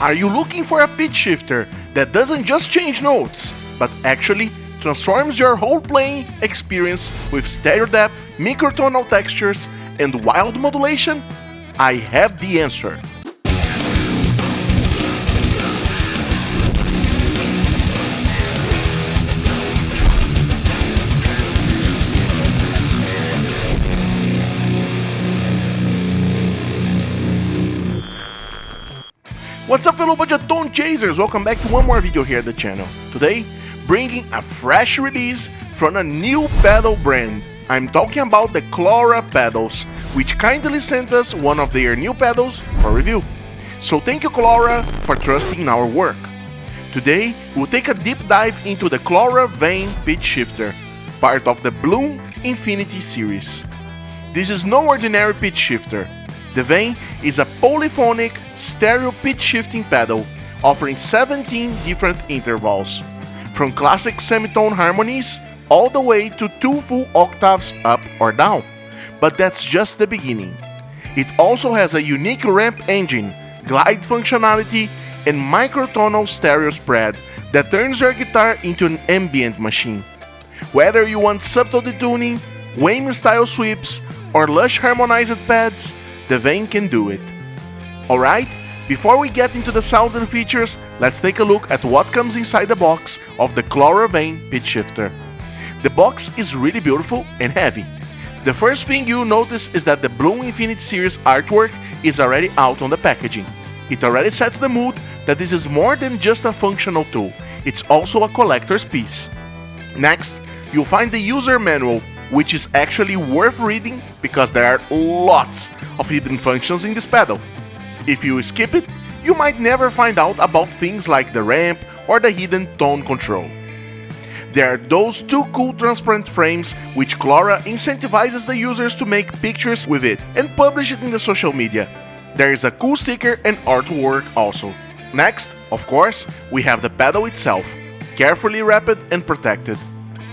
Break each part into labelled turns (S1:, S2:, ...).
S1: Are you looking for a pitch shifter that doesn't just change notes, but actually transforms your whole playing experience with stereo depth, microtonal textures, and wild modulation? I have the answer. What's up, fellow budget tone chasers? Welcome back to one more video here at the channel. Today, bringing a fresh release from a new pedal brand. I'm talking about the Klowra pedals, which kindly sent us one of their new pedals for review. So thank you, Klowra, for trusting in our work. Today, we'll take a deep dive into the Klowra Vein Pitch Shifter, part of the Bloom Infinity series. This is no ordinary pitch shifter. The Vein is a polyphonic stereo pitch shifting pedal offering 17 different intervals, from classic semitone harmonies all the way to 2 full octaves up or down. But that's just the beginning. It also has a unique ramp engine, glide functionality, and microtonal stereo spread that turns your guitar into an ambient machine. Whether you want subtle detuning, Wayne style sweeps, or lush harmonized pads, the Vein can do it. Alright, before we get into the sounds and features, let's take a look at what comes inside the box of the Klowra Vein Pitch Shifter. The box is really beautiful and heavy. The first thing you'll notice is that the Bloom Infinity series artwork is already out on the packaging. It already sets the mood that this is more than just a functional tool, it's also a collector's piece. Next, you'll find the user manual, which is actually worth reading because there are lots of hidden functions in this pedal. If you skip it, you might never find out about things like the ramp or the hidden tone control. There are those two cool transparent frames which Klowra incentivizes the users to make pictures with it and publish it in the social media. There is a cool sticker and artwork also. Next, of course, we have the pedal itself, carefully wrapped and protected.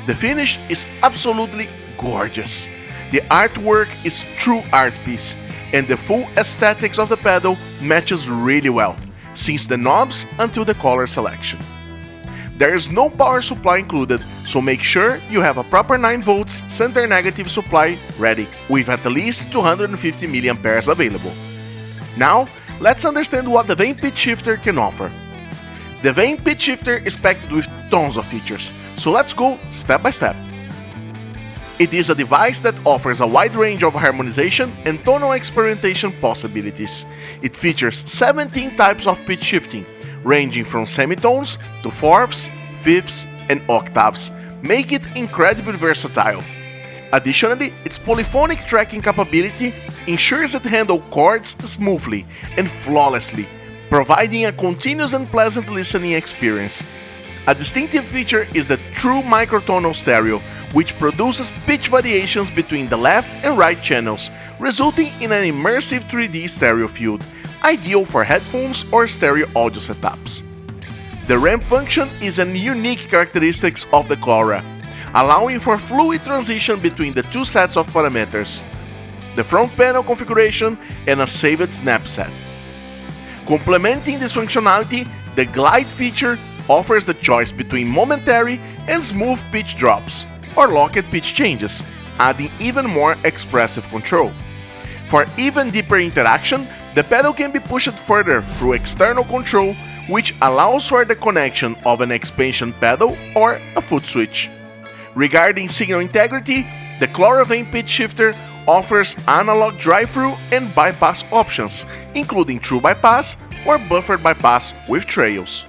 S1: The finish is absolutely gorgeous. The artwork is true art piece, and the full aesthetics of the pedal matches really well, since the knobs until the color selection. There is no power supply included, so make sure you have a proper 9V center negative supply ready, with at least 250 mAh available. Now, let's understand what the Vein Pitch Shifter can offer. The Vein Pitch Shifter is packed with tons of features, so let's go step by step. It is a device that offers a wide range of harmonization and tonal experimentation possibilities. It features 17 types of pitch shifting, ranging from semitones to fourths, fifths, and octaves, making it incredibly versatile. Additionally, its polyphonic tracking capability ensures it handles chords smoothly and flawlessly, providing a continuous and pleasant listening experience. A distinctive feature is the true microtonal stereo, which produces pitch variations between the left and right channels, resulting in an immersive 3D stereo field, ideal for headphones or stereo audio setups. The ramp function is a unique characteristic of the Klowra, allowing for fluid transition between the two sets of parameters, the front panel configuration and a saved snap set. Complementing this functionality, the glide feature offers the choice between momentary and smooth pitch drops, or locked pitch changes, adding even more expressive control. For even deeper interaction, the pedal can be pushed further through external control, which allows for the connection of an expansion pedal or a foot switch. Regarding signal integrity, the Klowra Vein Pitch Shifter offers analog drive-through and bypass options, including true bypass or buffered bypass with trails.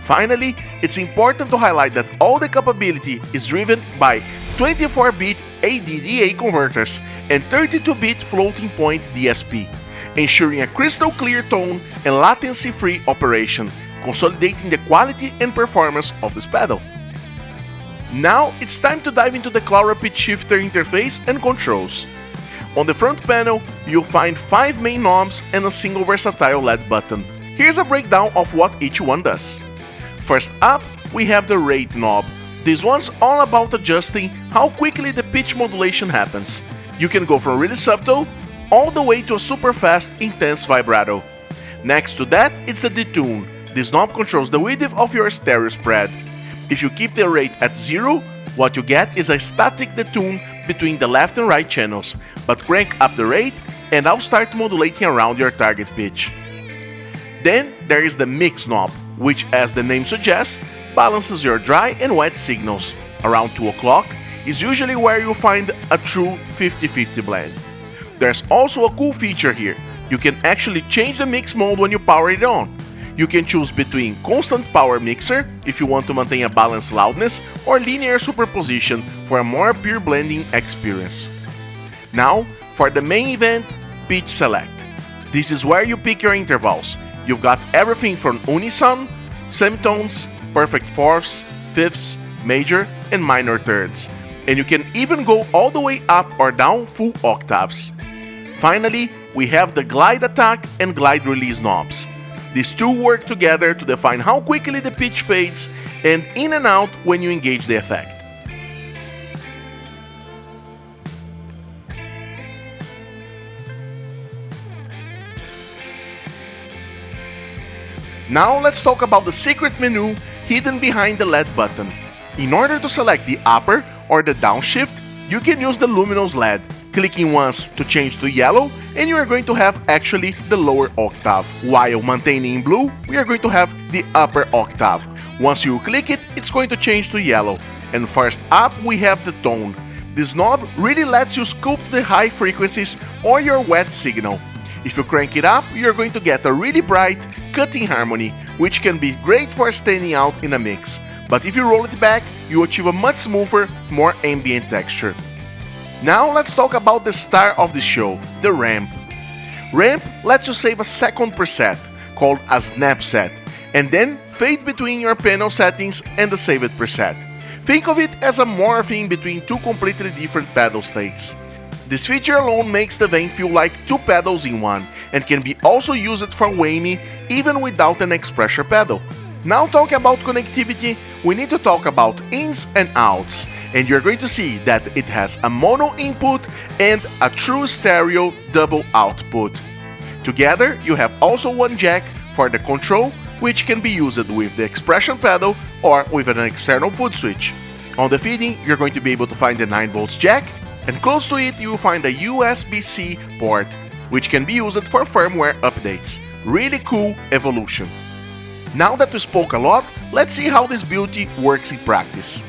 S1: Finally, it's important to highlight that all the capability is driven by 24-bit ADDA converters and 32-bit floating point DSP, ensuring a crystal clear tone and latency-free operation, consolidating the quality and performance of this pedal. Now it's time to dive into the Klowra Pitch Shifter interface and controls. On the front panel, you'll find 5 main knobs and a single versatile LED button. Here's a breakdown of what each one does. First up, we have the rate knob. This one's all about adjusting how quickly the pitch modulation happens. You can go from really subtle all the way to a super fast, intense vibrato. Next to that, it's the detune. This knob controls the width of your stereo spread. If you keep the rate at 0, what you get is a static detune between the left and right channels, but crank up the rate and I'll start modulating around your target pitch. Then there is the mix knob, which, as the name suggests, balances your dry and wet signals. Around 2 o'clock is usually where you find a true 50-50 blend. There's also a cool feature here. You can actually change the mix mode when you power it on. You can choose between constant power mixer if you want to maintain a balanced loudness, or linear superposition for a more pure blending experience. Now, for the main event, pitch select. This is where you pick your intervals. You've got everything from unison, semitones, perfect fourths, fifths, major, and minor thirds. And you can even go all the way up or down full octaves. Finally, we have the glide attack and glide release knobs. These two work together to define how quickly the pitch fades and in and out when you engage the effect. Now let's talk about the secret menu hidden behind the LED button. In order to select the upper or the downshift, you can use the luminous LED. Clicking once to change to yellow, and you are going to have actually the lower octave. While maintaining in blue, we are going to have the upper octave. Once you click it, it's going to change to yellow. And first up, we have the tone. This knob really lets you sculpt the high frequencies or your wet signal. If you crank it up, you're going to get a really bright, cutting harmony, which can be great for standing out in a mix. But if you roll it back, you achieve a much smoother, more ambient texture. Now let's talk about the star of the show, the ramp. Ramp lets you save a second preset, called a snap set, and then fade between your panel settings and the saved preset. Think of it as a morphing between two completely different pedal states. This feature alone makes the Vein feel like two pedals in one, and can be also used for whammy even without an expressor pedal. Now talking about connectivity, we need to talk about ins and outs, and you're going to see that it has a mono input and a true stereo double output. Together, you have also one jack for the control, which can be used with the expression pedal or with an external foot switch. On the feeding, you're going to be able to find the 9V jack, and close to it you will find a USB-C port, which can be used for firmware updates. Really cool evolution. Now that we spoke a lot, let's see how this beauty works in practice.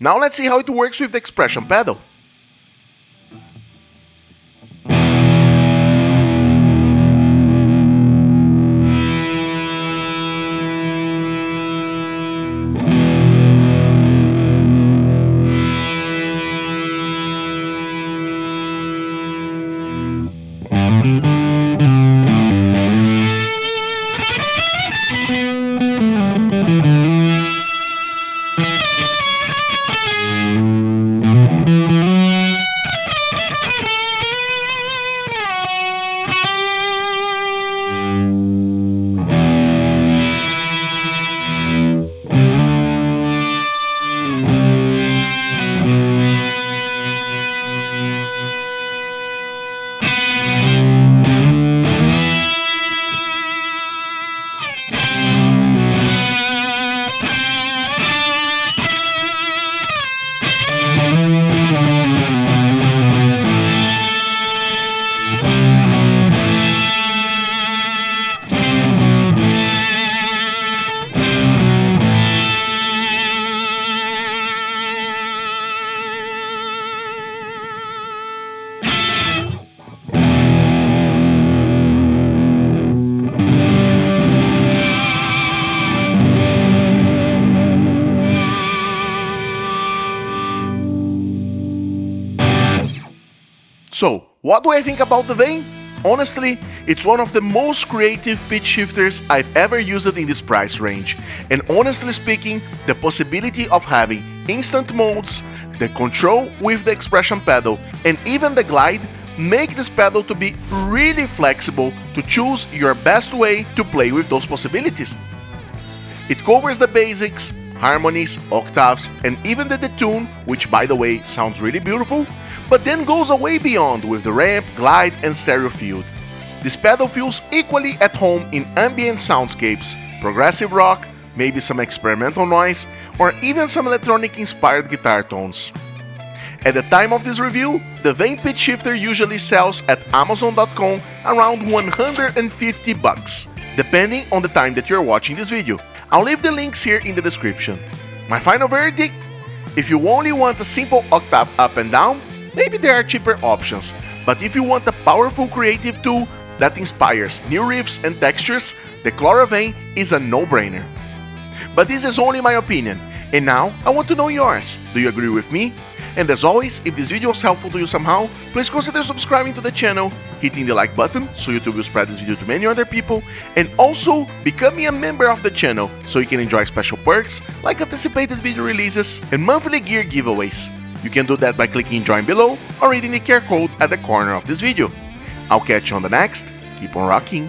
S1: Now let's see how it works with the expression pedal. So, what do I think about the Vein? Honestly, it's one of the most creative pitch shifters I've ever used in this price range, and honestly speaking, the possibility of having instant modes, the control with the expression pedal, and even the glide make this pedal to be really flexible to choose your best way to play with those possibilities. It covers the basics, harmonies, octaves, and even the detune, which by the way sounds really beautiful, but then goes away beyond with the ramp, glide, and stereo field. This pedal feels equally at home in ambient soundscapes, progressive rock, maybe some experimental noise, or even some electronic-inspired guitar tones. At the time of this review, the Vein Pitch Shifter usually sells at Amazon.com around $150, depending on the time that you're watching this video. I'll leave the links here in the description. My final verdict? If you only want a simple octave up and down, maybe there are cheaper options, but if you want a powerful creative tool that inspires new riffs and textures, the Klowra Vein is a no-brainer. But this is only my opinion, and now I want to know yours. Do you agree with me? And as always, if this video was helpful to you somehow, please consider subscribing to the channel, hitting the like button so YouTube will spread this video to many other people, and also becoming a member of the channel so you can enjoy special perks like anticipated video releases and monthly gear giveaways. You can do that by clicking join below or reading the QR code at the corner of this video. I'll catch you on the next. Keep on rocking.